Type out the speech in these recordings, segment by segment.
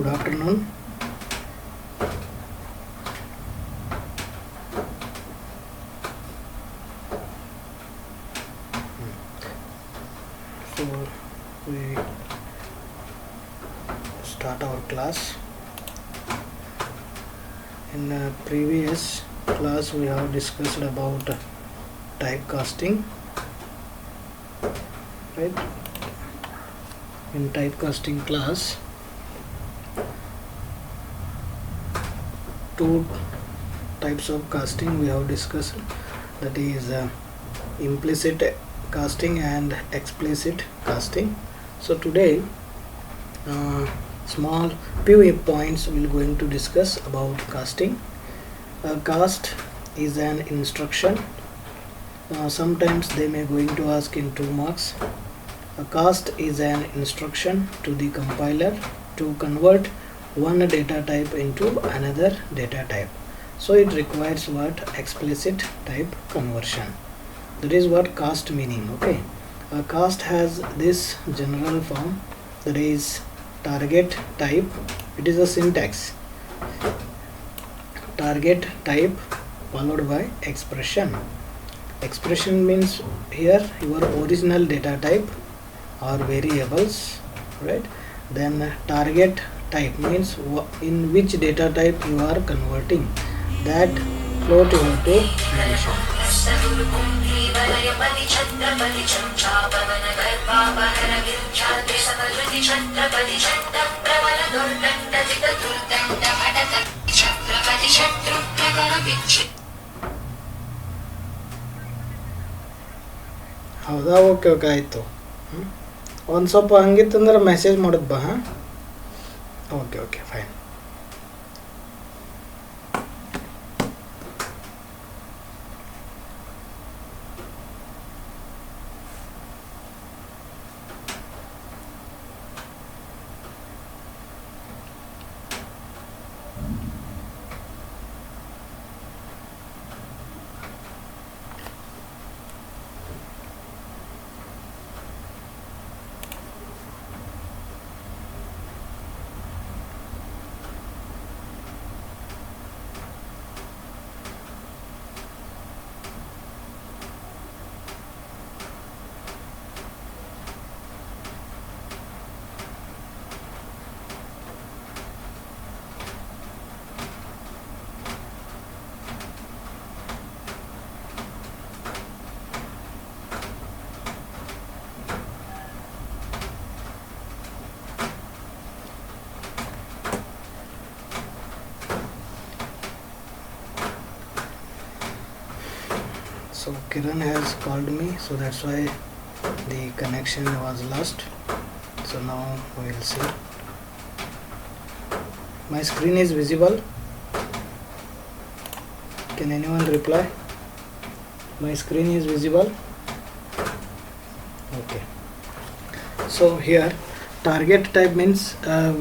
Good afternoon. So we start our class. In the previous class we have discussed about typecasting, right? In typecasting class, two types of casting we have discussed, that is implicit casting and explicit casting. So today small few points we are going to discuss about casting. Cast is an instruction. Sometimes they may going to ask in 2 marks. A cast is an instruction to the compiler to convert one data type into another data type. So it requires what? Explicit type conversion. That is what cast meaning. Okay, a cast has this general form, that is target type. It is a syntax: target type followed by expression. Expression means here your original data type or variables, right? Then target type means in which data type you are converting, that float you have to mention. ಹೌದಾ? Okay okay ಆಯಿತು. ಒಂದು ಸ್ವಲ್ಪ ಹಂಗಿತ್ತಂದ್ರೆ message ಮಾಡೋದು ಬಾ. ಹಾಂ, okay okay fine. So Kiran has called me, so that's why the connection was lost. So now we will see. My screen is visible. Can anyone reply? My screen is visible. Okay. So here target type means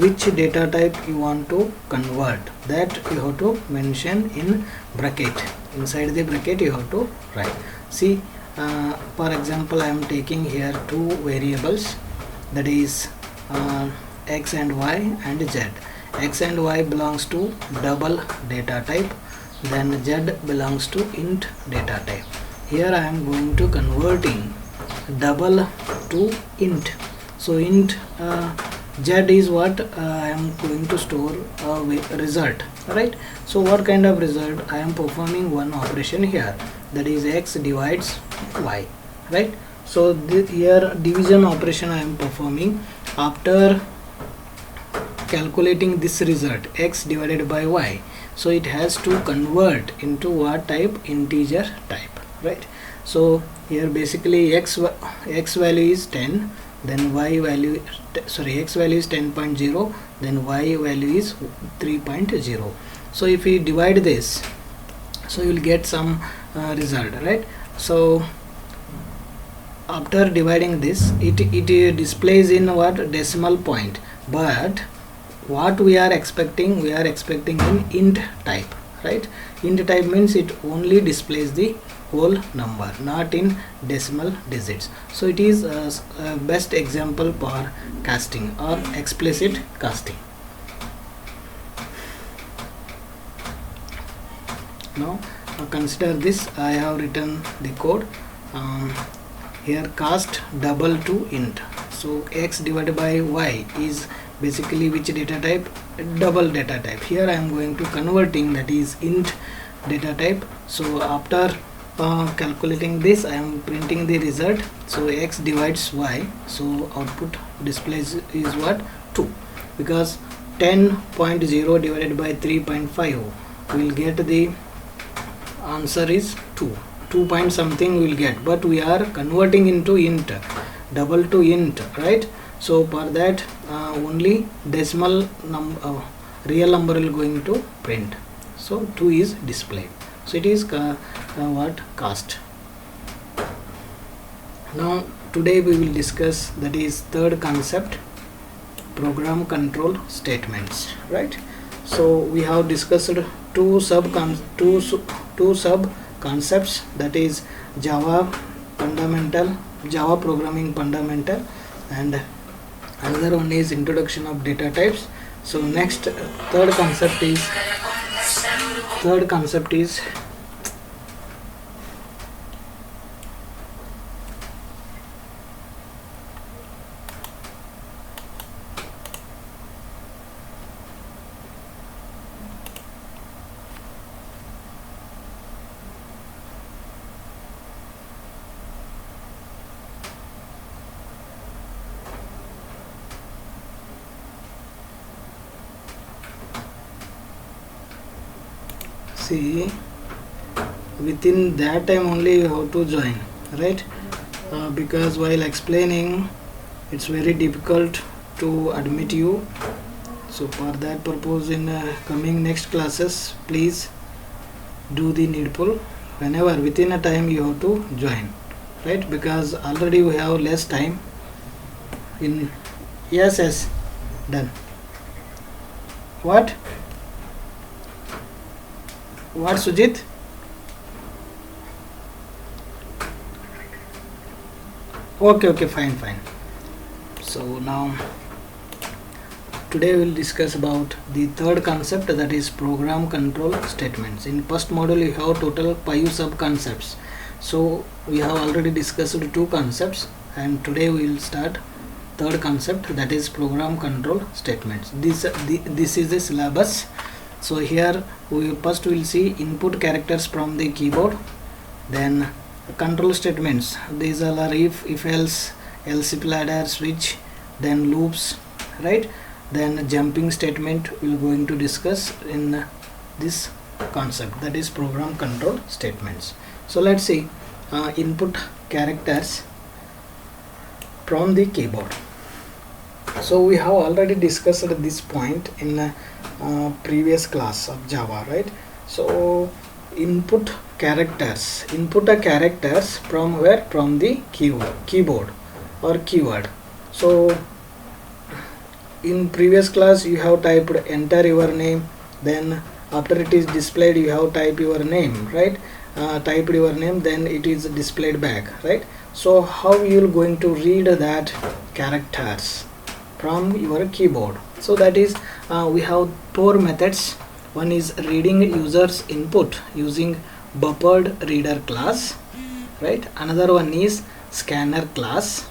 which data type you want to convert, that you have to mention in bracket. Inside the bracket you have to write. See, for example, I am taking here 2 variables, that is x and y and z. X and y belongs to double data type, then z belongs to int data type. Here I am going to converting double to int. So int z is what I am going to store result, right? So what kind of result? I am performing one operation here, that is x divides y, right? So here division operation I am performing. After calculating this result, x divided by y, so it has to convert into what type? Integer type, right? So here basically x value is 10, then y value, sorry, x value is 10.0, then y value is 3.0. so if we divide this, so you will get some result, right? So after dividing this, it displays in what? Decimal point. But what we are expecting in int type, right? Int type means it only displays the whole number, not in decimal digits. So it is a best example for casting or explicit casting. Now consider this. I have written the code. Here cast double to int. So x divided by y is basically which data type? Double data type. Here I am going to converting, that is int data type. So after calculating this, I am printing the result. So x divides y, so output displays is what? 2, because 10.0 divided by 3.5 will get the answer is 2 point something we will get, but we are converting into int, double to int, right? So for that only decimal real number will going to print. So 2 is displayed. So it is what? Cast. Now today we will discuss, that is third concept, program control statements, right? So we have discussed two sub concepts, that is Java fundamental, Java programming fundamental, and another one is introduction of data types. So next third concept is see, within that time only you have to join, right? Because while explaining it's very difficult to admit you. So for that purpose, in coming next classes, please do the needful. Whenever within a time you have to join, right? Because already we have less time. In yes, done. What Sujit? Okay, fine. So now today we will discuss about the third concept, that is program control statements. In first module you have total 5 sub concepts. So we have already discussed 2 concepts, and today we will start third concept, that is program control statements. This is the syllabus. So here we first will see input characters from the keyboard, then control statements. These are if else, if ladder, switch, then loops, right? Then jumping statement we will going to discuss in this concept, that is program control statements. So let's see input characters from the keyboard. So we have already discussed this point in previous class of Java, right? So input characters from where? From the keyboard or keyword. So in previous class you have typed enter your name, then after it is displayed you have typed your name, right? Typed your name, then it is displayed back, right? So how you are going to read that characters from your keyboard? So that is we have 4 methods. One is reading users input using buffered reader class, right? Another one is scanner class,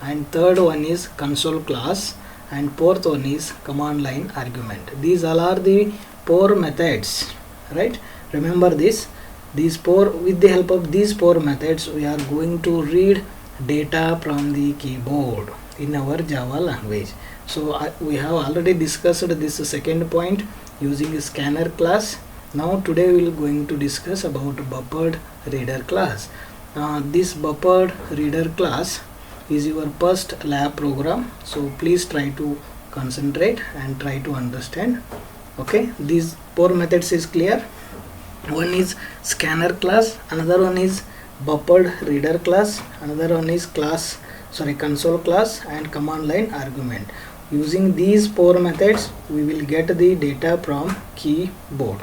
and third one is console class, and fourth one is command line argument. These all are the 4 methods, right? Remember this. These 4, with the help of these 4 methods we are going to read data from the keyboard in our Java language. So we have already discussed this second point using a scanner class. Now today we are going to discuss about buffered reader class. This buffered reader class is your first lab program, so please try to concentrate and try to understand. Okay, these 4 methods is clear. One is scanner class, another one is buffered reader class, another one is console class, and command line argument. Using these 4 methods we will get the data from keyboard.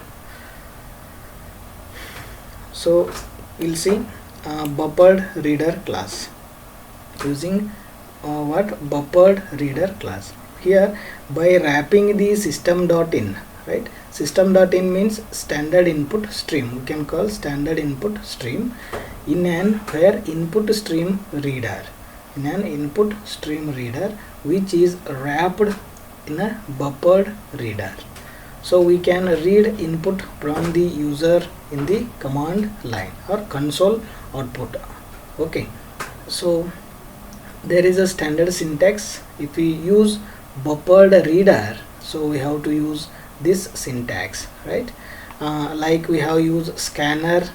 So we'll see buffered reader class using buffered reader class. Here by wrapping the system.in, right? System.in means standard input stream. We can call standard input stream in an where input stream reader, in an input stream reader which is wrapped in a buffered reader. So we can read input from the user in the command line or console output. Okay, so there is a standard syntax. If we use buffered reader, so we have to use this syntax, right? Like we have used scanner,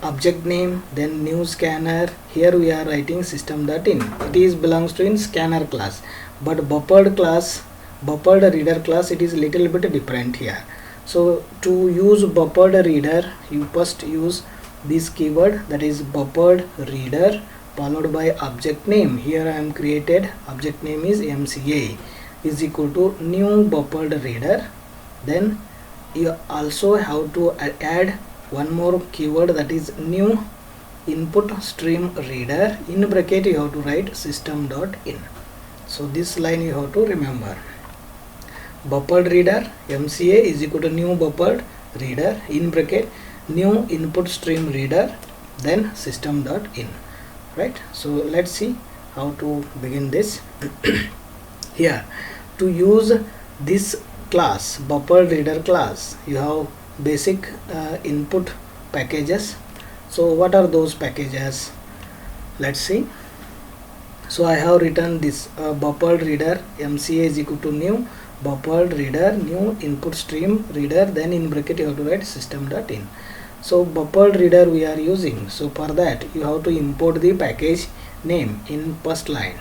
object name, then new scanner. Here we are writing system.in. It is belongs to in scanner class, but buffered reader class, it is little bit different here. So to use buffered reader, you first use this keyword, that is buffered reader, followed by object name. Here I am created object name is MCA is equal to new buffered reader. Then you also have to add one more keyword, that is new input stream reader. In bracket you have to write system.in. So this line you have to remember. Buffered reader MCA is equal to new buffered reader, in bracket new input stream reader, then system.in, right? So let's see how to begin this. Here, to use this class, buffered reader class, you have basic input packages. So what are those packages? Let's see. So I have written this buffered reader MCA is equal to new buffered reader, new input stream reader, then in bracket you have to write system.in. So buffered reader we are using, so for that you have to import the package name in first line.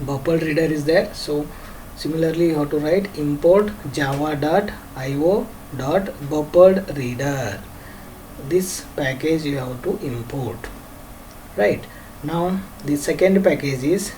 Buffered reader is there, so similarly you have to write import java.io.bufferedReader. This package you have to import, right? Now the second package is,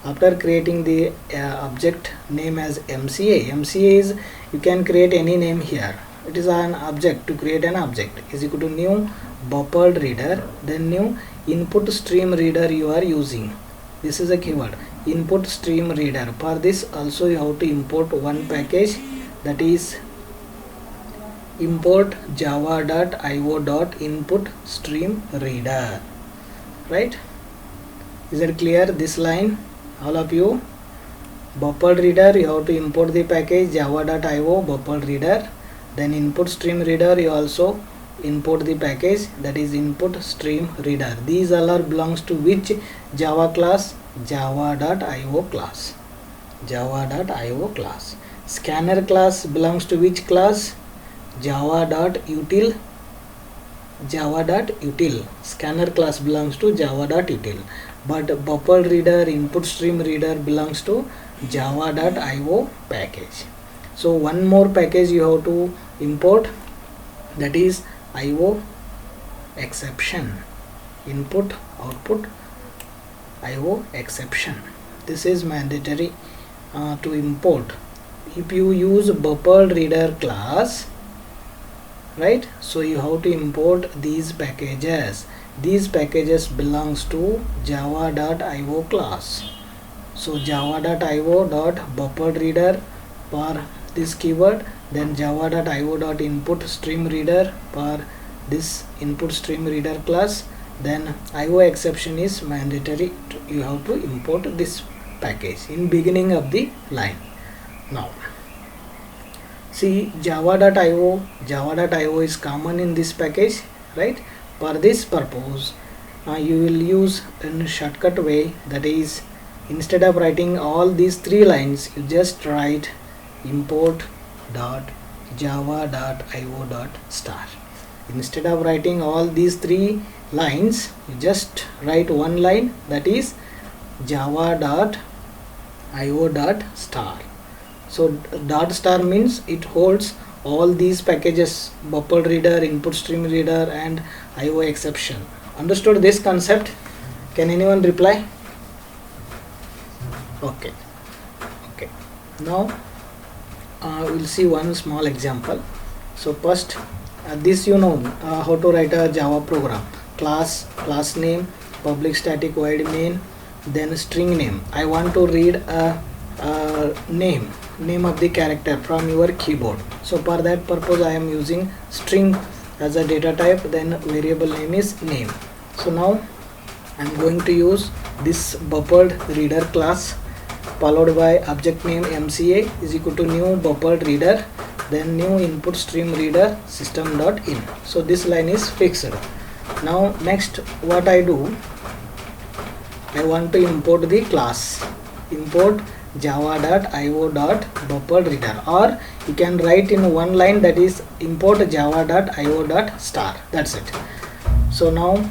after creating the object name as MCA is, you can create any name here. It is an object. To create an object is equal to new buffered reader, then new input stream reader you are using. This is a keyword, input stream reader. For this also you have to import one package, that is import java.io.input stream reader, right? Is it clear this line, all of you? Buffered reader you have to import the package java.io buffered reader, then input stream reader you also import the package, that is input stream reader. These all are belongs to which Java class? Java.io class. Java.io class. Scanner class belongs to which class? Java.util. Java.util. Scanner class belongs to Java.util, but buffered reader, input stream reader belongs to java.io package. So one more package you have to import, that is IO exception, input output IO exception. This is mandatory to import if you use buffered reader class, right? So you have to import these packages. These packages belongs to java.io class. So java.io.buffered reader for this keyword, then java.io.input stream reader for this input stream reader class, then IO exception is mandatory. You have to import this package in beginning of the line. Now see, java.io is common in this package, right? For this purpose you will use a shortcut way, that is instead of writing all these three lines, you just write import.java.io.star. Instead of writing all these three lines, you just write one line, that is java.io.star. So dot star means it holds all these packages, buffered reader, input stream reader and IO exception. Understood this concept? Can anyone reply? Okay. Now we'll see one small example. So first this you know how to write a Java program. Class name, public static void main, then string name. I want to read a name, name of the character from your keyboard. So for that purpose I am using string as a data type, then variable name is name. So now I am going to use this buffered reader class followed by object name MCA is equal to new buffered reader, then new input stream reader system.in. So this line is fixed. Now next what I do, I want to import the class. Import java.io.bufferedReader, or you can write in one line, that is import java.io.star. That's it. So now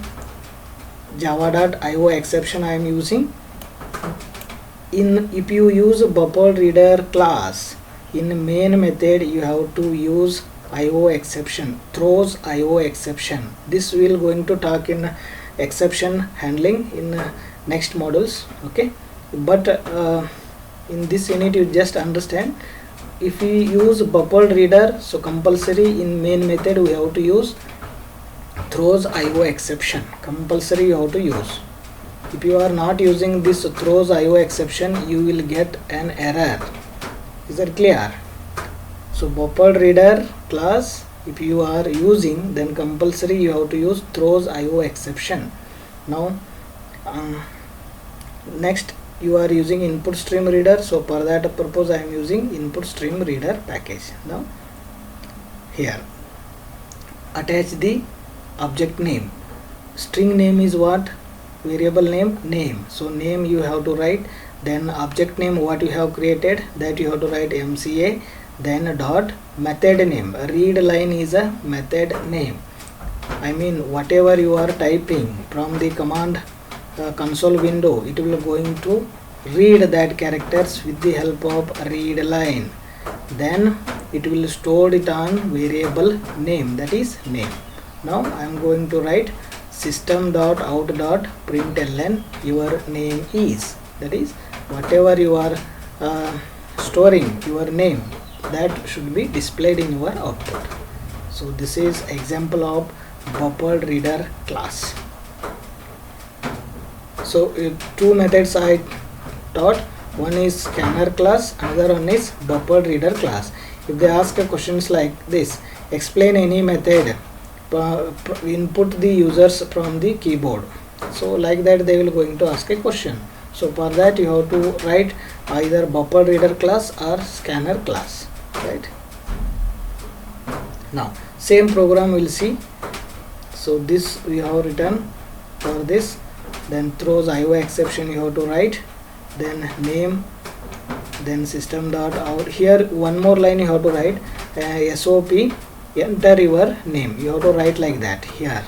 java.io exception I am using. If you use bufferedReader class in main method, you have to use IO exception, throws IO exception. This we will going to talk in exception handling in next modules. Okay, but in this unit you just understand, if we use bufferedReader, so compulsory in main method we have to use throws IO exception, compulsory you have to use. If you are not using this throws IO exception, you will get an error. Is that clear? So bufferedReader class if you are using, then compulsory you have to use throws IO exception. Now next you are using input stream reader, so for that purpose I am using input stream reader package. Now here attach the object name. String name is what? Variable name name. So name you have to write, then object name what you have created, that you have to write MCA, then dot method name. Read line is a method name. I mean whatever you are typing from the command console window, it will going to read that characters with the help of read line, then it will store it on variable name, that is name. Now I am going to write system.out.println your name is, that is whatever you are storing your name, that should be displayed in your output. So this is example of bufferedReader class. So two methods I taught, one is scanner class, another one is bufferedReader class. If they ask questions like this, explain any method, input the users from the keyboard, so like that they will going to ask a question. So for that you have to write either bufferedReader class or scanner class, right? Now same program we'll see. So this we have written for this, then throws IO exception you have to write, then name, then system.out. Here one more line you have to write, SOP enter your name, you have to write like that. Here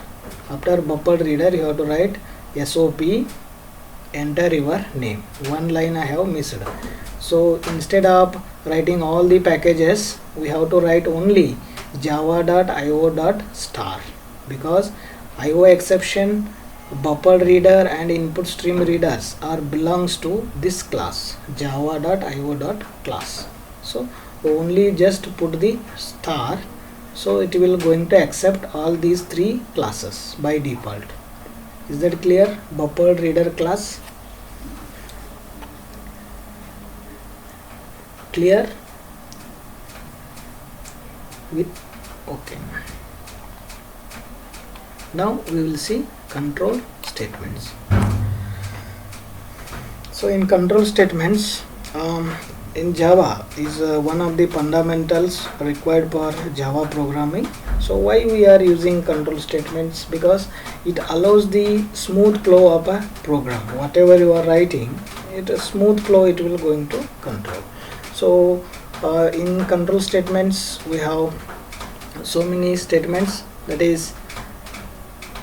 after bufferedReader you have to write SOP enter your name. One line I have missed. So instead of writing all the packages, we have to write only java.io.star, because IO exception, bufferedReader and input stream readers are belongs to this class java.io.class. So only just put the star, so it will going to accept all these three classes by default. Is that clear? BufferedReader class clear? Okay. Now we will see control statements. So in control statements, in Java is one of the fundamentals required for Java programming. So why we are using control statements? Because it allows the smooth flow of a program. Whatever you are writing, it a smooth flow it will going to control. So in control statements we have so many statements, that is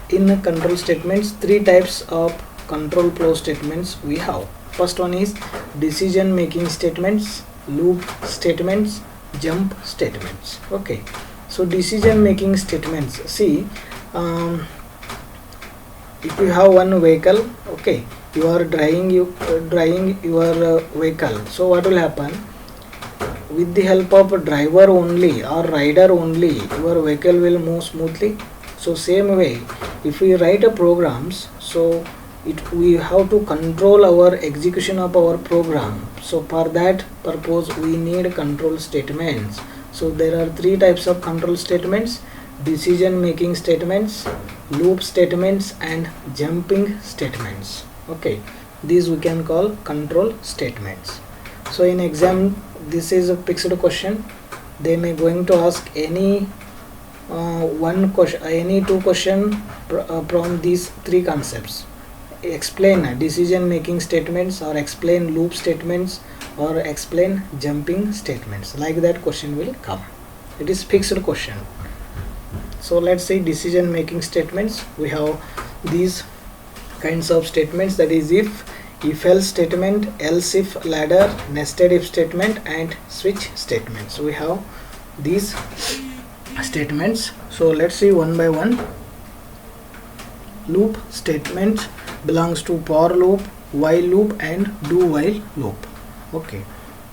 in control statements three types of control flow statements we have. First one is decision making statements, loop statements, jump statements. Okay, so decision making statements, see if you have one vehicle, okay, you are driving your vehicle, so what will happen? With the help of driver only or rider only, your vehicle will move smoothly. So same way, if we write a programs, so we have to control our execution of our program. So for that purpose we need control statements. So there are three types of control statements: decision making statements, loop statements, and jumping statements. Okay, these we can call control statements. So in exam, this is a fixed question. They may going to ask any one question, any two question from these three concepts. Explain decision making statements, or explain loop statements, or explain jumping statements. Like that question will come. It is fixed question. So let's say decision making statements. We have these kinds of statements, that is if else statement, else if ladder, nested if statement, and switch statements. So we have these statements. So let's see one by one. Loop statement belongs to for loop, while loop, and do while loop. Okay,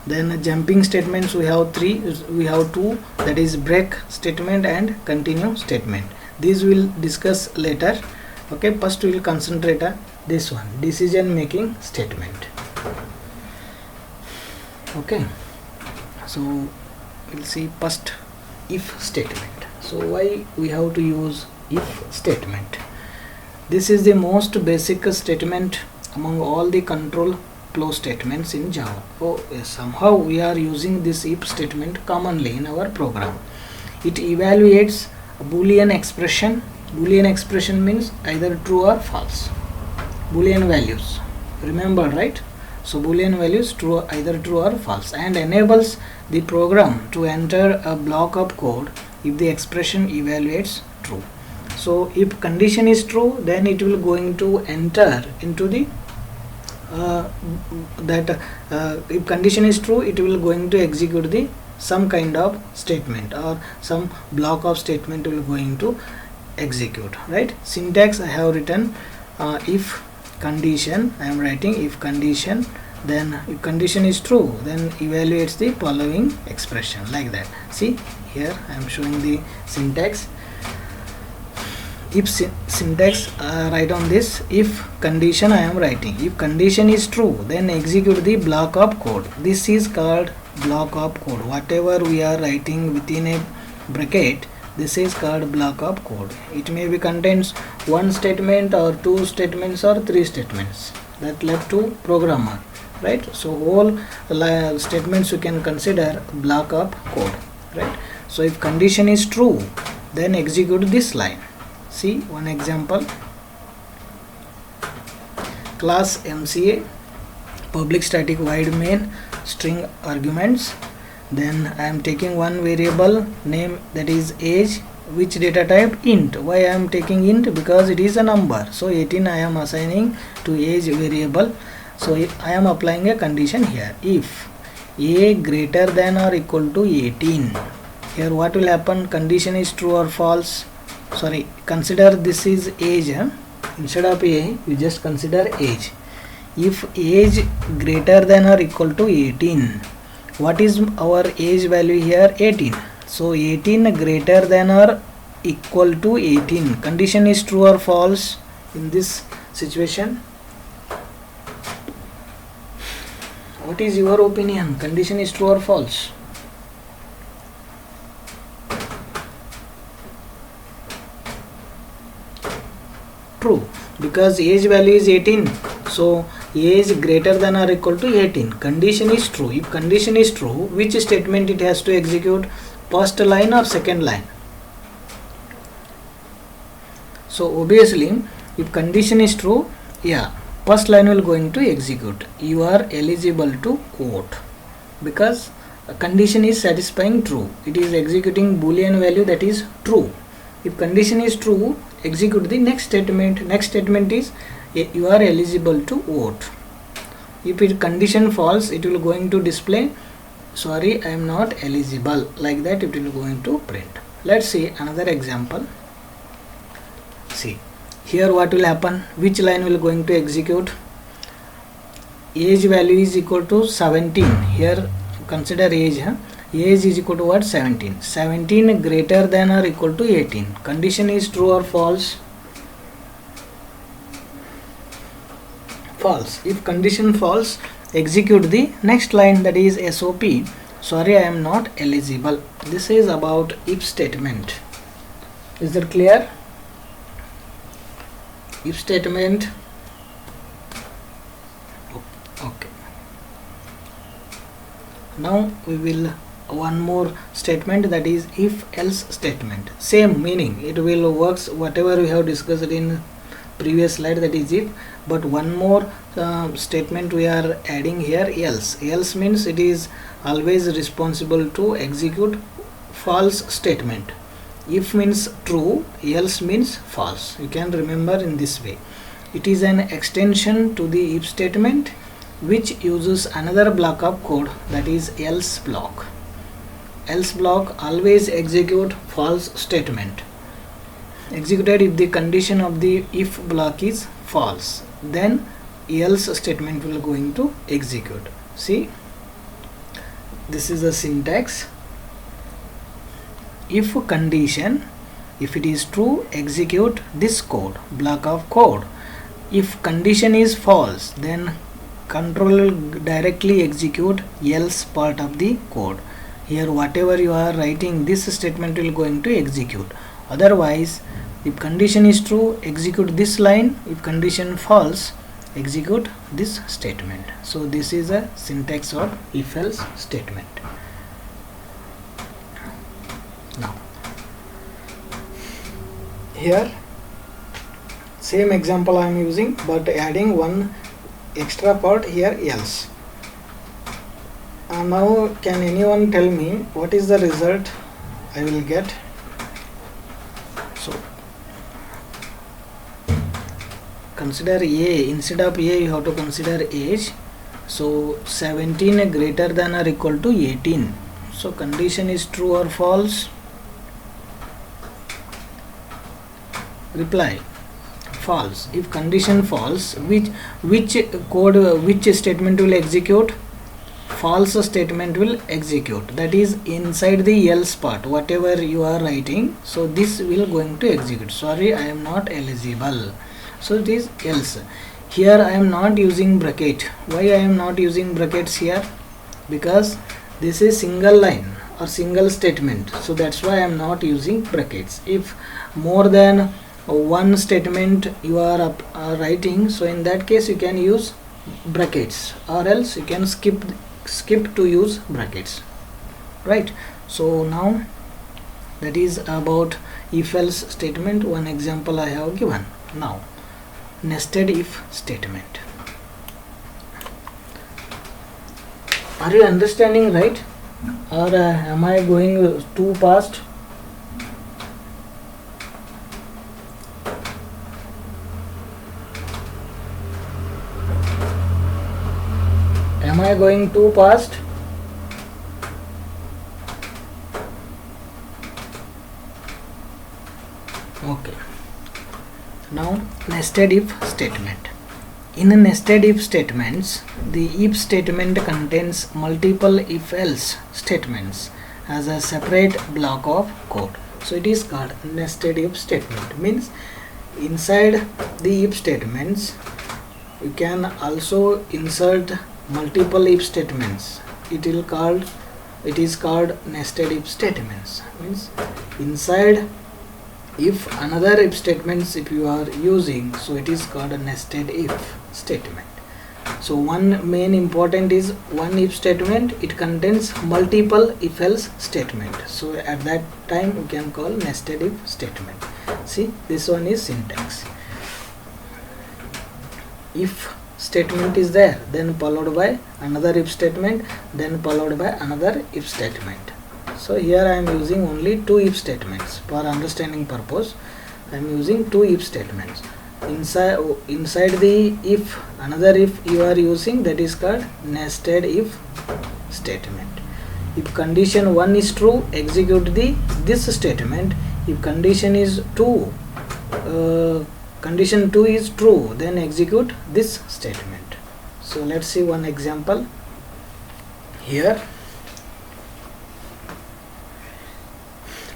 then jumping statements we have three, we have two, that is break statement and continue statement. These we'll discuss later. Okay, first we will concentrate on this one, decision making statement. Okay, so we'll see first if statement. So why we have to use if statement? This is the most basic statement among all the control flow statements in Java. So somehow we are using this if statement commonly in our program. It evaluates a Boolean expression. Boolean expression means either true or false. Boolean values, remember, right? So Boolean values true, either true or false, and enables the program to enter a block of code if the expression evaluates true. So if condition is true, then it will going to enter into the if condition is true, it will going to execute the some kind of statement, or some block of statement will going to execute, right? Syntax I have written if condition, I am writing if condition, then if condition is true, then evaluates the following expression, like that. See here I am showing the syntax. If syntax write on this, if condition I am writing, if condition is true, then execute the block of code. This is called block of code. Whatever we are writing within a bracket, this is called block of code. It may be contains one statement or two statements or three statements, that left to programmer, right? So all statements you can consider block of code, right? So if condition is true, then execute this line. See one example. Class MCA, public static void main, string arguments. Then I am taking one variable name, that is age, which data type? Int. Why I am taking int? Because it is a number. So 18 I am assigning to age variable. So I am applying a condition here. If a greater than or equal to 18, here what will happen? Condition is true or false? Sorry, consider this is age. Instead of a, you just consider age. If age greater than or equal to 18, what is our age value here? 18. So 18 greater than or equal to 18. Condition is true or false in this situation? What is your opinion? Condition is true or false? True, because age value is 18. So age greater than or equal to 18. Condition is true. If condition is true, which statement it has to execute? First line or second line? So obviously, if condition is true, yeah, first line will going to execute. You are eligible to vote, because a condition is satisfying true. It is executing Boolean value, that is true. If condition is true, execute the next statement. Next statement is you are eligible to vote. If it condition false, it will going to display sorry I am not eligible, like that it will going to print. Let's see another example. See here what will happen, which line will going to execute? Age value is equal to 17. Here consider age, age is equal to what? 17. 17 greater than or equal to 18. Condition is true or false? false. If condition false, execute the next line, that is SOP. Sorry, I am not eligible. This is about if statement. Is that clear? If statement. Okay. Now we will one more statement, that is if else statement. Same meaning, it will works whatever we have discussed in previous slide, that is if, but one more statement we are adding here, else. Else means it is always responsible to execute false statement. If means true, else means false. You can remember in this way. It is an extension to the if statement which uses another block of code, that is else block. Else block always execute false statement. Executed if the condition of the if block is false, then else statement will going to execute. See, this is the syntax. If condition, if it is true, execute this code, block of code. If condition is false, then control will directly execute else part of the code. Here whatever you are writing, this statement will going to execute. Otherwise, if condition is true, execute this line. If condition false, execute this statement. So this is a syntax of if else statement. Now here same example I am using, but adding one extra part here, else. Now can anyone tell me what is the result I will get? So consider A, instead of A you have to consider age. So 17 greater than or equal to 18. So condition is true or false? Reply false. If condition false, which statement will execute? False statement will execute, that is inside the else part whatever you are writing, so this will going to execute. Sorry, I am not eligible. So it is else. Here I am not using bracket. Why I am not using brackets here? Because this is single line or single statement, so that's why I am not using brackets. If more than one statement you are writing, so in that case you can use brackets, or else you can skip to use brackets, right? So now that is about if else statement. One example I have given. Now nested if statement. Are you understanding, right? Or am I going too fast? Am I going too fast? Okay. Now nested if statement. In a nested if statements, the if statement contains multiple if else statements as a separate block of code. So it is called nested if statement. Means inside the if statements you can also insert multiple if statements. It is called nested if statements. Means inside if another if statements if you are using, so it is called a nested if statement. So one main important is one if statement, it contains multiple if else statement, so at that time we can call nested if statement. See, this one is syntax. If statement is there, then followed by another if statement, then followed by another if statement. So here I am using only two if statements for understanding purpose. I am using two if statements. Inside the if, another if you are using, that is called nested if statement. If condition 1 is true, execute this statement. If condition is condition 2 is true, then execute this statement. So let's see one example here.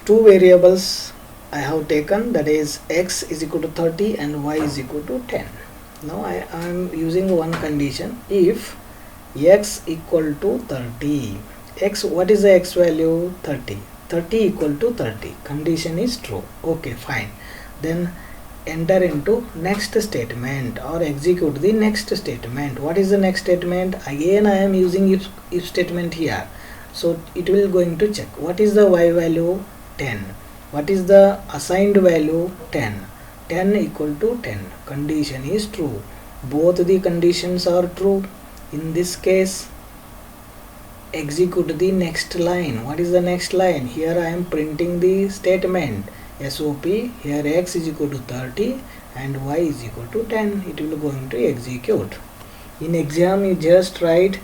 Two variables I have taken, that is x is equal to 30 and y is equal to 10. Now I am using one condition. If x equal to 30, x, what is the x value? 30. 30 equal to 30, condition is true. Okay, fine. Then enter into next statement or execute the next statement. What is the next statement? Again I am using if statement here. So it will going to check what is the y value? 10. What is the assigned value? 10. 10 equal to 10, condition is true. Both the conditions are true. In this case, execute the next line. What is the next line? Here I am printing the statement SOP. Here x is equal to 30 and y is equal to 10. It will going to execute. In exam you just write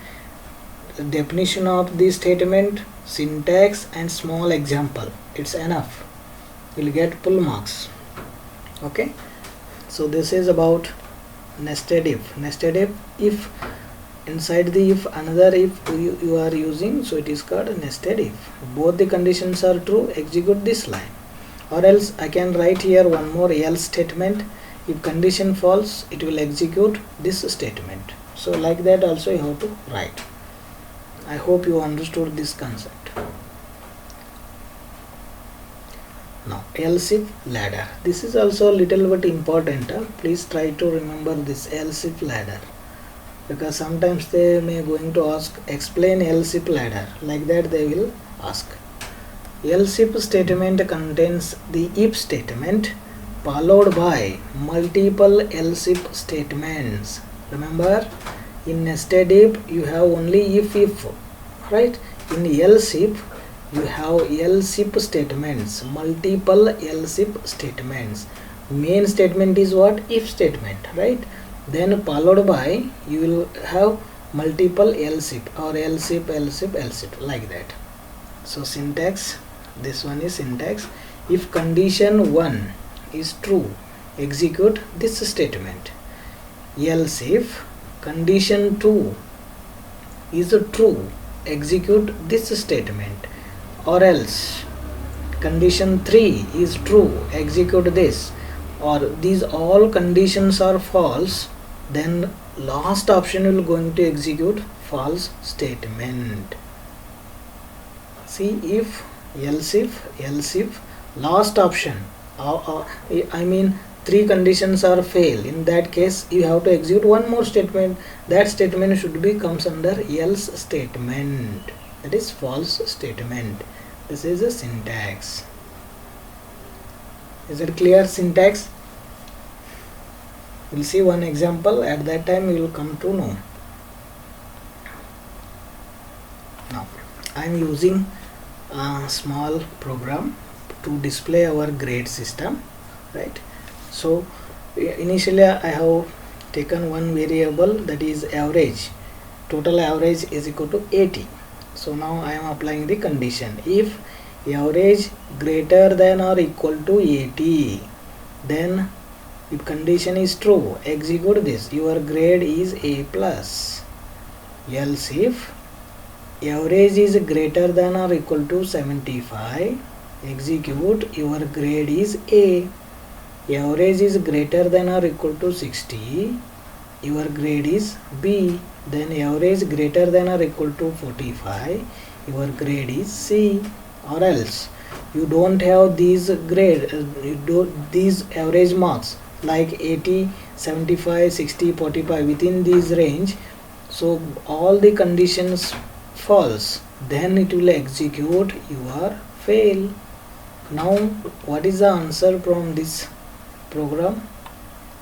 the definition of the statement, syntax and small example. It's enough. You will get full marks. Okay, so this is about nested if. Nested if inside the if another if you are using, so it is called nested if. Both the conditions are true, execute this line. Or else I can write here one more else statement. If condition false, it will execute this statement. So like that also you have to write. I hope you understood this concept. Now else if ladder. This is also a little bit important. Please try to remember this else if ladder, because sometimes they may going to ask explain else if ladder. Like that they will ask. Else if statement contains the if statement followed by multiple else if statements. Remember, in nested if you have only if, right? In else if you have else if statements, multiple else if statements. Main statement is what? If statement, right? Then followed by you will have multiple else if or else if like that. So syntax, this one is syntax. If condition 1 is true, execute this statement. Else if condition 2 is true, execute this statement. Or else condition 3 is true, execute this. Or these all conditions are false, then last option will going to execute false statement. See, if else if last option, I mean 3 conditions are fail, in that case you have to execute one more statement. That statement should be comes under else statement, that is false statement. This is a syntax. Is it clear? Syntax, we'll see one example. At that time you will come to know. Now I am using a small program to display our grade system, right? So initially I have taken one variable, that is average. Total average is equal to 80. So now I am applying the condition. If average greater than or equal to 80, then if condition is true, execute this. Your grade is A plus. Else if average is greater than or equal to 75, execute your grade is A. Average is greater than or equal to 60, your grade is B. Then average greater than or equal to 45, your grade is C. Or else you don't have these grade, these average marks like 80, 75, 60, 45 within this range. So all the conditions false, then it will execute your fail. Now what is the answer from this program?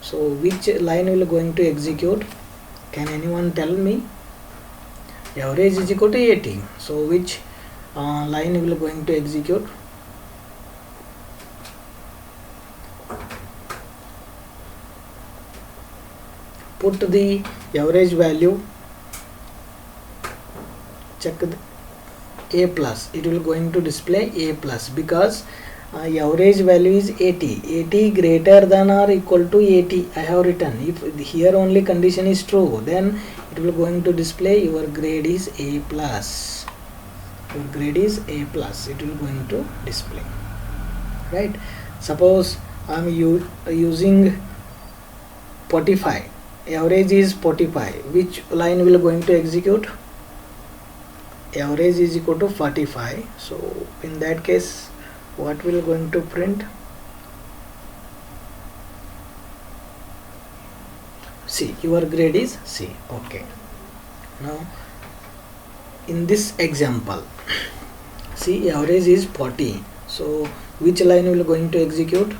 So which line will going to execute? Can anyone tell me? Average is equal to 80. So which line will going to execute? Put the average value, check the A plus. It will going to display A plus because average value is 80. 80 greater than or equal to 80 I have written. If here only condition is true, then it will going to display your grade is A plus. Your grade is A plus. It will going to display, right? Suppose I am using 45. average is 45. Which line will going to execute? Average is equal to 45. So in that case, what will going to print? C. Your grade is C. Okay. Now in this example, see, average is 40. So which line will going to execute?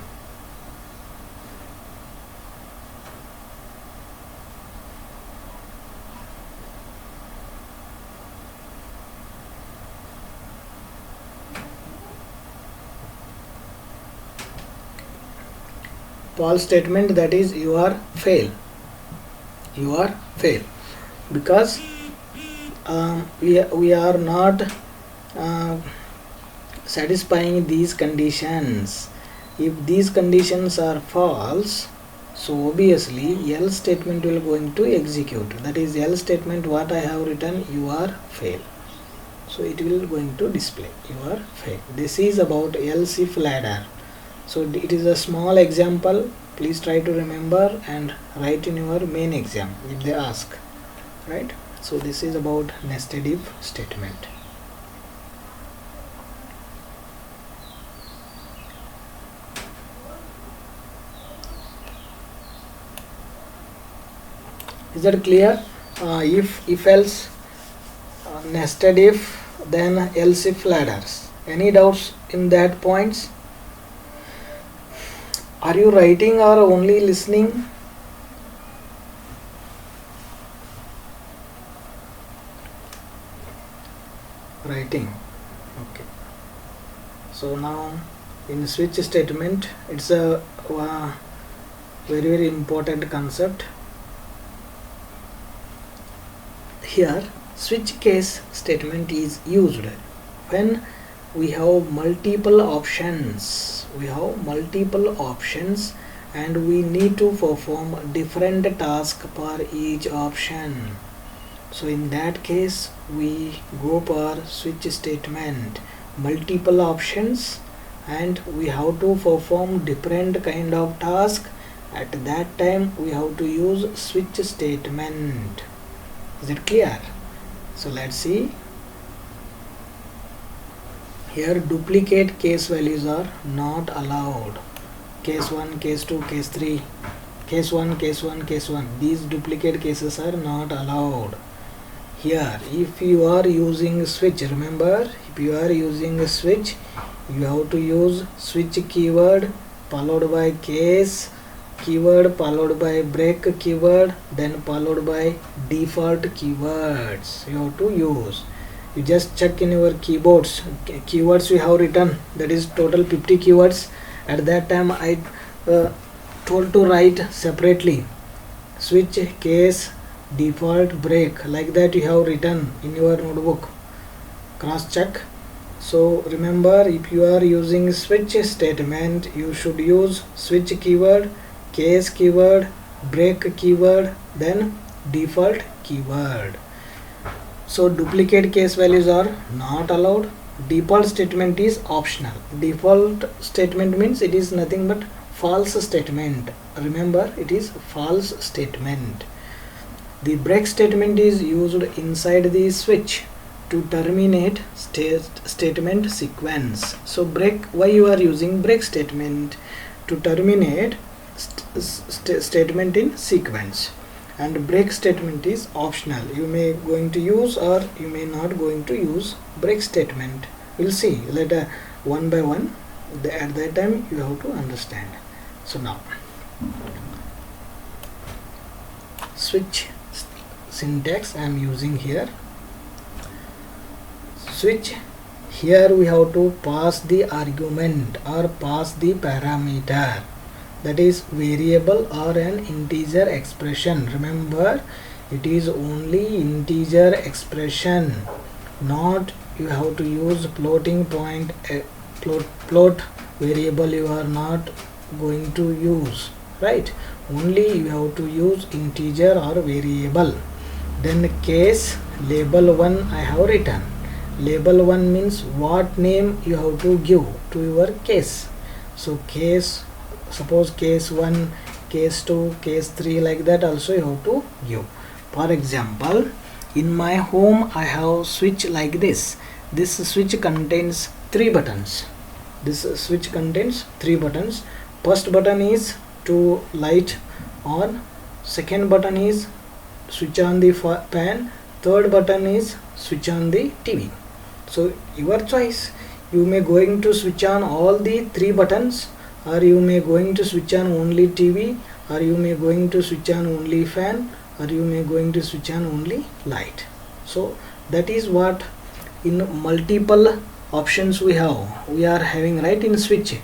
False statement, that is you are fail. You are fail because we are not satisfying these conditions. If these conditions are false, so obviously else statement will going to execute. That is else statement what I have written, you are fail. So it will going to display you are fail. This is about else if ladder. So it is a small example. Please try to remember and write in your main exam if they ask, right? So this is about nested if statement. Is that clear? If else, nested if, then else if ladders. Any doubts in that points? Are you writing or only listening? Writing. Okay. So now in switch statement, it's a very important concept. Here switch case statement is used when we have multiple options. And we need to perform different tasks for each option. So in that case we go for switch statement. Multiple options and we have to perform different kind of task. At that time we have to use switch statement. Is it clear? So let's see. Here duplicate case values are not allowed. Case 1, case 2, case 3, case 1, case 1, case 1. These duplicate cases are not allowed. Here if you are using switch, remember, if you are using a switch, you have to use switch keyword followed by case keyword followed by break keyword, then followed by default keywords you have to use. You just check in your keyboards, keywords we have written, that is total 50 keywords. At that time I told to write separately switch, case, default, break, like that you have written in your notebook. Cross check. So remember, if you are using switch statement, you should use switch keyword, case keyword, break keyword, then default keyword. So duplicate case values are not allowed. Default statement is optional. Default statement means it is nothing but false statement. Remember, it is false statement. The break statement is used inside the switch to terminate statement sequence. So break, why you are using break statement? To terminate statement in sequence. And break statement is optional. You may going to use or you may not going to use break statement. We'll see later one by one. At that time you have to understand. So now switch syntax I am using here. Switch, here we have to pass the argument or pass the parameter, that is variable or an integer expression. Remember, it is only integer expression, not you have to use floating point, float variable you are not going to use, right? Only you have to use integer or variable. Then case, label 1 I have written. Label 1 means what name you have to give to your case. So case, suppose case 1, case 2, case 3, like that also you have to give. For example, in my home I have switch like this. This switch contains 3 buttons. This switch contains 3 buttons. First button is to light on, second button is switch on the fan, third button is switch on the TV. So your choice, you may going to switch on all the 3 buttons, or you may going to switch on only TV, or you may going to switch on only fan, or you may going to switch on only light. So that is what in multiple options we are having, right? In switch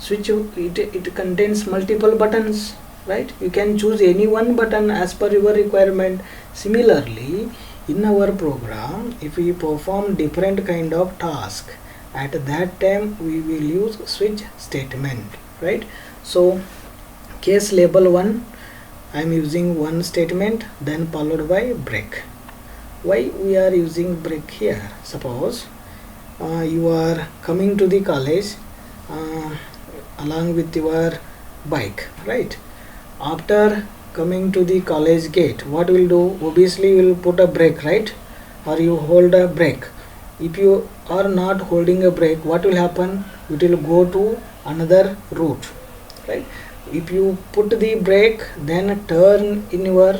it contains multiple buttons, right? You can choose any one button as per your requirement. Similarly, in our program, if we perform different kind of task, at that time we will use switch statement, right? So case label 1, I am using one statement, then followed by break. Why we are using break here? Suppose you are coming to the college along with your bike, right? After coming to the college gate, what will do? Obviously you will put a brake, right? Or you hold a brake. If you are not holding a brake, what will happen? It will go to another route, right? If you put the brake, then turn in your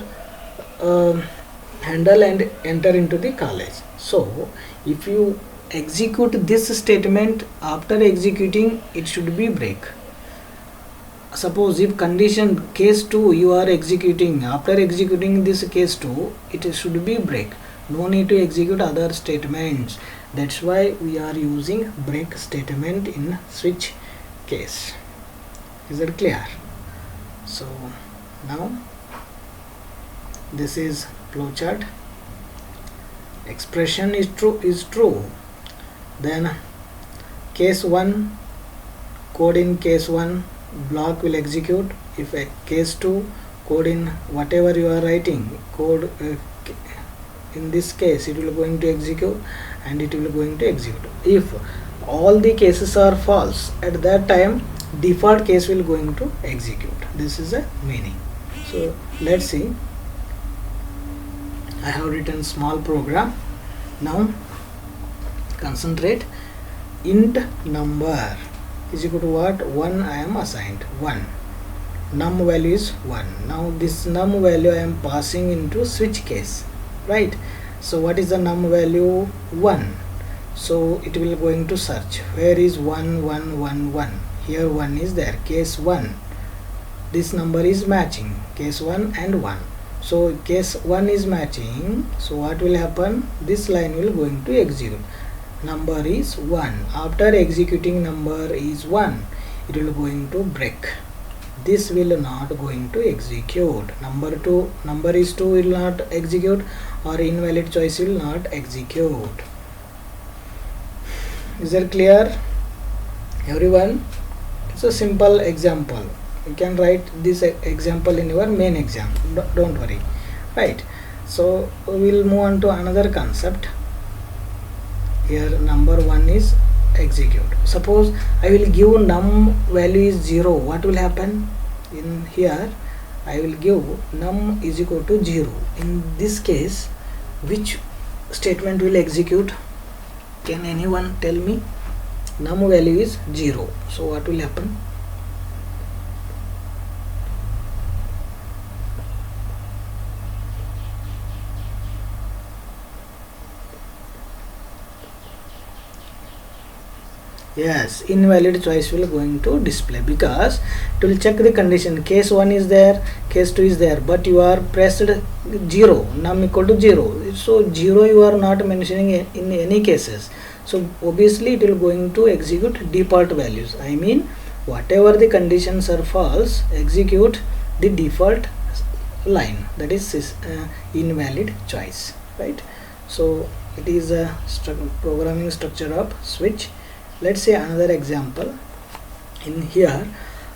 handle and enter into the college. So if you execute this statement, after executing it should be break. Suppose if condition case 2 you are executing, after executing this case 2 it should be break. No need to execute other statements. That's why we are using break statement in switch case. Is that clear? So now this is flowchart. Expression is true, then case 1, code in case 1 block will execute. If a case 2, code in whatever you are writing code, in this case it will going to execute, and it will going to execute. If all the cases are false, at that time default case will going to execute. This is a meaning. So let's see. I have written small program. Now concentrate. Int number is equal to what? 1 I am assigned 1. Num value is 1. Now this num value I am passing into switch case, right? So what is the num value? 1. So it will going to search where is 1 1 1 1. Here 1 is there. Case 1, this number is matching case 1 and 1. So case 1 is matching. So what will happen? This line will going to execute. Number is 1. After executing number is 1, it will going to break. This will not going to execute. Number is 2 will not execute, or invalid choice will not execute. Is that clear, everyone? It's a simple example. You can write this example in your main exam. Don't worry, right? So we will move on to another concept. Here number 1 is execute. Suppose I will give num value is 0. What will happen? In here I will give num is equal to 0. In this case, which statement will execute? Can anyone tell me? Num value is 0. So what will happen? Yes, invalid choice will going to display, because it will check the condition. Case 1 is there, case 2 is there, but you are pressed 0, num equal to 0. So 0 you are not mentioning in any cases. So obviously it will going to execute default values. I mean whatever the conditions are false, execute the default line, that is invalid choice, right? So it is a programming structure of switch. Let's say another example. In here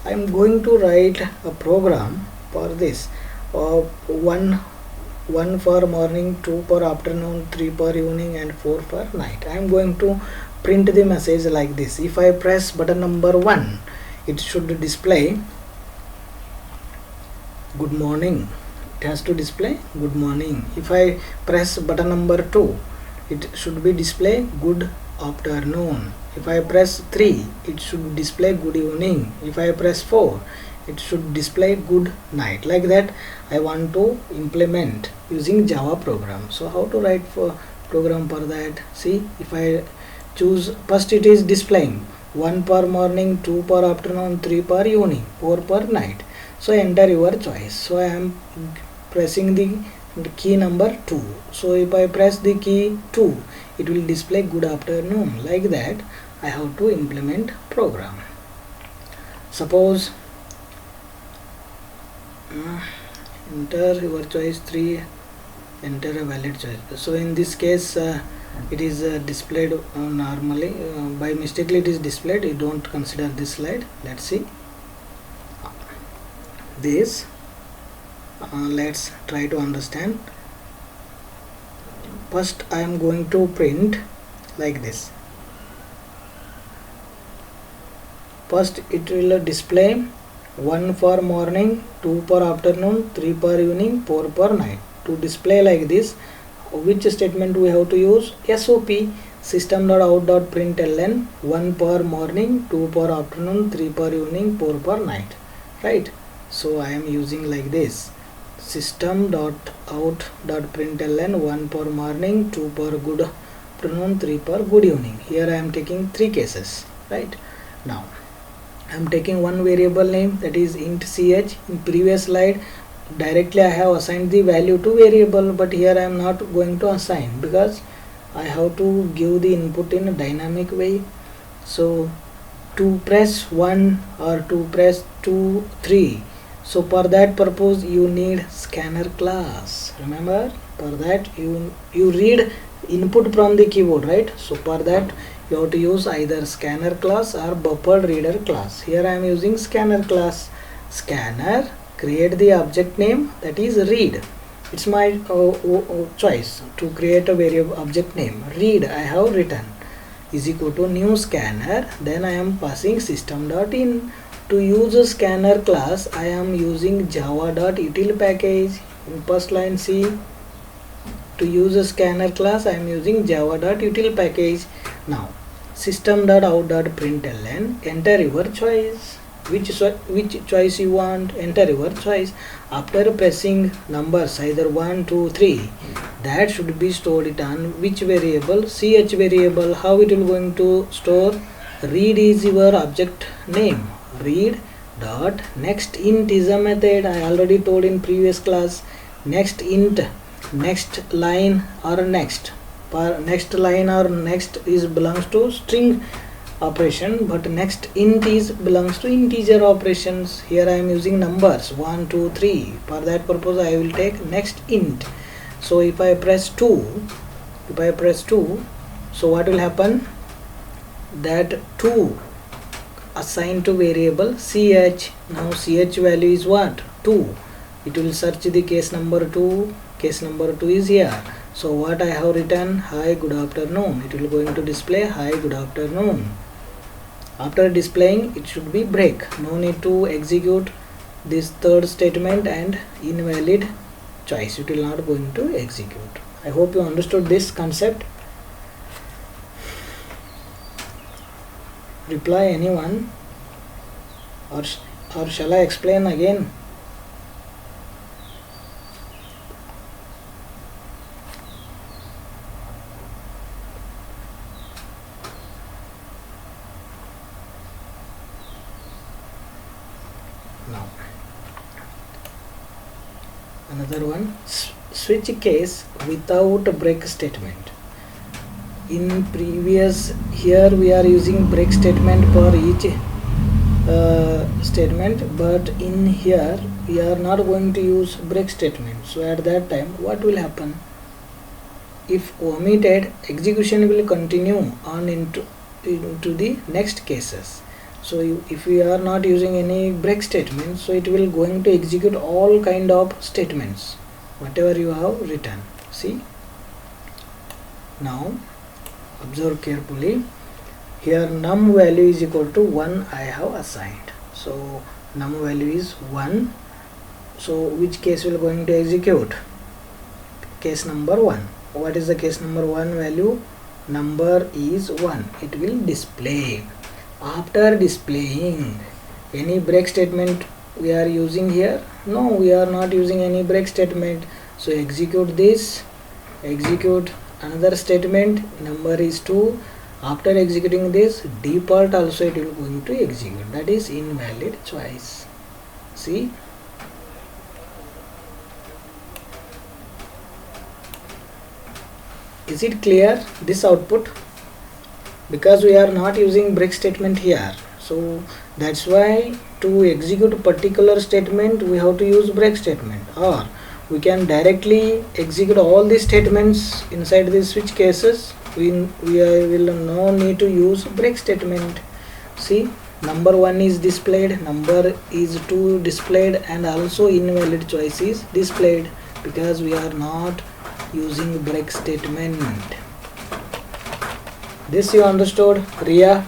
I am going to write a program for this. 1 for morning, 2 for afternoon, 3 for evening, and 4 for night. I am going to print the message like this. If I press button number 1, it should display good morning, it has to display good morning. If I press button number 2, it should be display good afternoon. If I press 3, it should display good evening. If I press 4, it should display good night. Like that I want to implement using Java program. So how to write for program for that? See, if I choose, first it is displaying 1 per morning, 2 per afternoon, 3 per evening, 4 per night. So enter your choice. So I am pressing the key number 2. So if I press the key 2, it will display good afternoon. Like that I have to implement program. Suppose enter your choice 3, enter a valid choice. So in this case it is displayed normally, by mistake it is displayed. You don't consider this slide. Let's see this. Let's try to understand. First I am going to print like this. First it will display 1 for morning, 2 per afternoon, 3 per evening, 4 per night. To display like this, which statement we have to use? SOP, system.out.println 1 per morning, 2 per afternoon, 3 per evening, 4 per night, right? So I am using like this, system.out.println 1 per morning, 2 per good afternoon, 3 per good evening. Here I am taking 3 cases, right? Now I am taking one variable name, that is int ch. In previous slide directly I have assigned the value to variable, but here I am not going to assign because I have to give the input in a dynamic way. So to press 1 or to press 2, 3, so for that purpose you need scanner class. Remember, for that you read input from the keyboard, right? So for that you have to use either scanner class or buffer reader class. Here I am using scanner class. Scanner, create the object name, that is read. It's my choice to create a variable object name. Read I have written is equal to new scanner. Then I am passing system.in. To use a scanner class I am using java.util package. In first line see, to use a scanner class I am using java.util package. Now system.out.println, enter your choice. Which choice you want, enter your choice. After pressing numbers either 1, 2, 3, that should be stored it on which variable? Ch variable. How it will going to store? Read is your object name. Read dot next int is a method. I already told in previous class. Next int, next line or next. For next line or next is belongs to string operation, but next int is belongs to integer operations. Here I am using numbers 1, 2, 3. For that purpose I will take next int. So if I press 2, so what will happen? That 2 assigned to variable ch. Now ch value is what? 2. It will search the case number 2. Case number 2 is here. So what I have written? Hi, good afternoon. It will going to display hi, good afternoon. After displaying, it should be break. No need to execute this third statement and invalid choice. It will not going to execute. I hope you understood this concept. Reply anyone, or shall I explain again? Now another one, switch case without a break statement. In previous, here we are using break statement for each statement, but in here we are not going to use break statement. So at that time what will happen? If omitted, execution will continue on into the next cases. So if we are not using any break statement, so it will going to execute all kind of statements whatever you have written. See, now observe carefully. Here num value is equal to 1 I have assigned. So num value is 1. So which case will going to execute? Case number 1. What is the case number 1 value? Number is 1. It will display. After displaying, any break statement we are using here? No, we are not using any break statement. So execute this, execute another statement, number is 2. After executing this, default also it will going to execute. That is invalid choice. See, is it clear this output? Because we are not using break statement here, so that's why to execute particular statement we have to use break statement, or we can directly execute all the statements inside the switch cases. We will no need to use break statement. See, number 1 is displayed, number is 2 displayed, and also invalid choice is displayed because we are not using break statement. This you understood, Ria?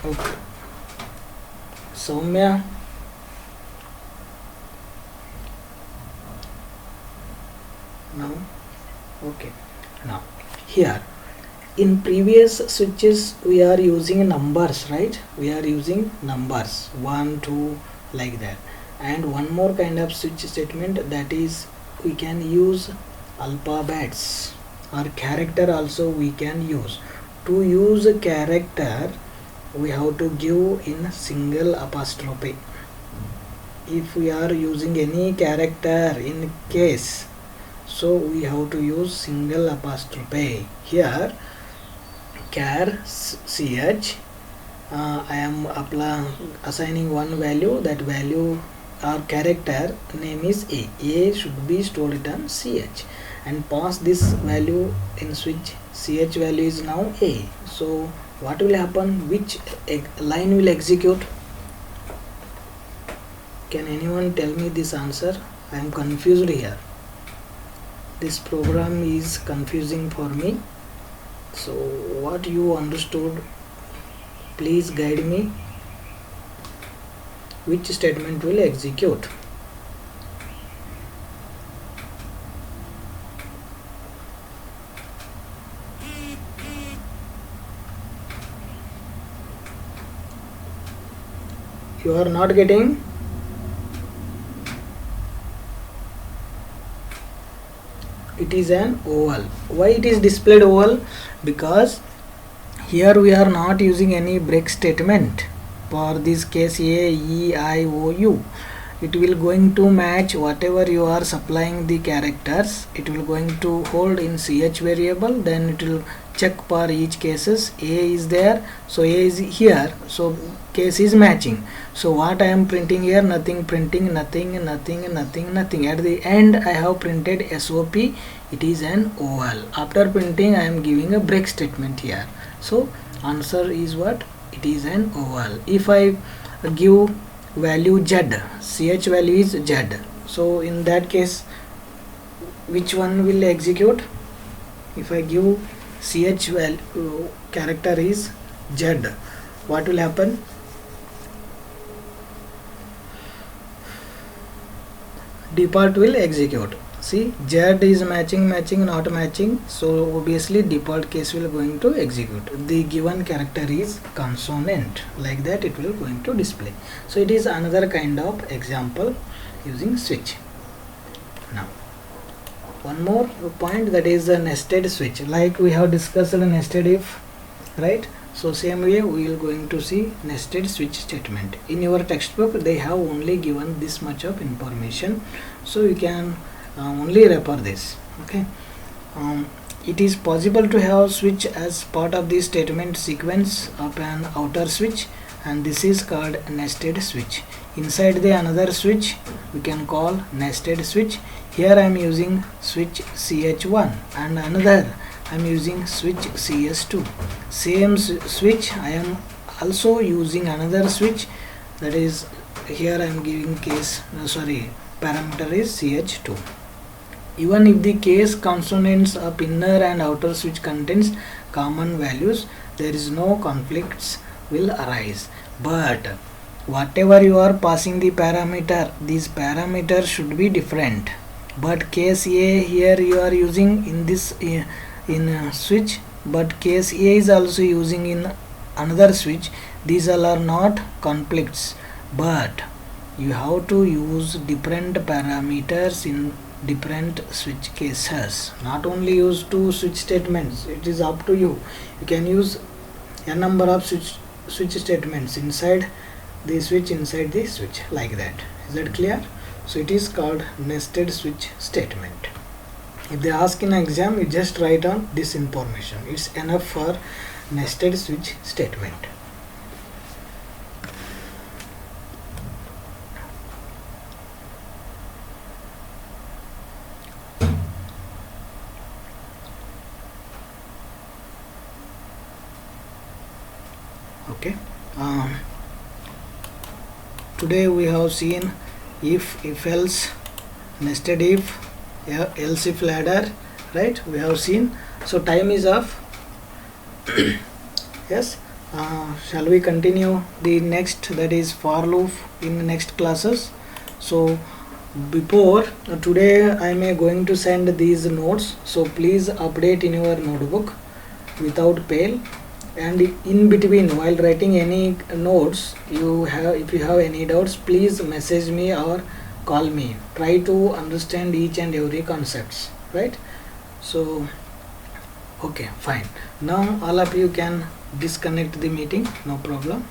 Okay. Soumya? No? Okay. Now, here in previous switches we are using numbers, right? We are using numbers 1 2 like that, and one more kind of switch statement, that is we can use alphabets or character also we can use. To use a character we have to give in single apostrophe. If we are using any character in case, so we have to use single apostrophe. Here char ch, I am assigning one value, that value or character name is A should be stored on ch, and pass this value in switch. Ch value is now A. So what will happen? Which line will execute? Can anyone tell me this answer? I am confused here. This program is confusing for me. So what you understood, please guide me. Which statement will execute? You are not getting? It is an oval. Why it is displayed oval? Because here we are not using any break statement. For this case A, E, I, O, U, it will going to match whatever you are supplying the characters. It will going to hold in ch variable, then it will check for each cases. A is there, so A is here, so case is matching. So what I am printing here? Nothing, printing nothing, nothing, nothing, nothing. At the end I have printed SOP. It is an oval. After printing I am giving a break statement here. So answer is what? It is an oval. If I give value z, ch value is z, so in that case which one will execute? If I give ch value character is z, what will happen? Default will execute. See, z is matching, not matching, so obviously default case will going to execute. The given character is consonant, like that it will going to display. So it is another kind of example using switch. Now one more point, that is a nested switch. Like we have discussed a nested if, right? So same way we will going to see nested switch statement. In your textbook they have only given this much of information, so you can only refer this. Okay. It is possible to have switch as part of the statement sequence of an outer switch, and this is called nested switch. Inside the another switch we can call nested switch. Here I am using switch ch1 and another I am using switch cs2. Same switch I am also using another switch, that is here I am giving case parameter is ch2. Even if the case consonants of inner and outer switch contains common values, there is no conflicts will arise. But whatever you are passing the parameter, these parameters should be different. But case A here you are using in this in switch, but case A is also using in another switch. These all are not conflicts, but you have to use different parameters in different switch cases. Not only use two switch statements, it is up to you. You can use a number of switch statements inside the switch like that. Is that clear? So it is called nested switch statement. If they ask in exam, you just write on this information. It's enough for nested switch statement. Okay. Today we have seen if else, nested if, else if ladder, right? We have seen. So time is off. Yes. Shall we continue the next, that is for loop, in the next classes? So before today I am going to send these notes, so please update in your notebook without fail. And in between, while writing any notes, if you have any doubts, please message me or call me. Try to understand each and every concepts, right? So okay, fine. Now all of you can disconnect the meeting, no problem.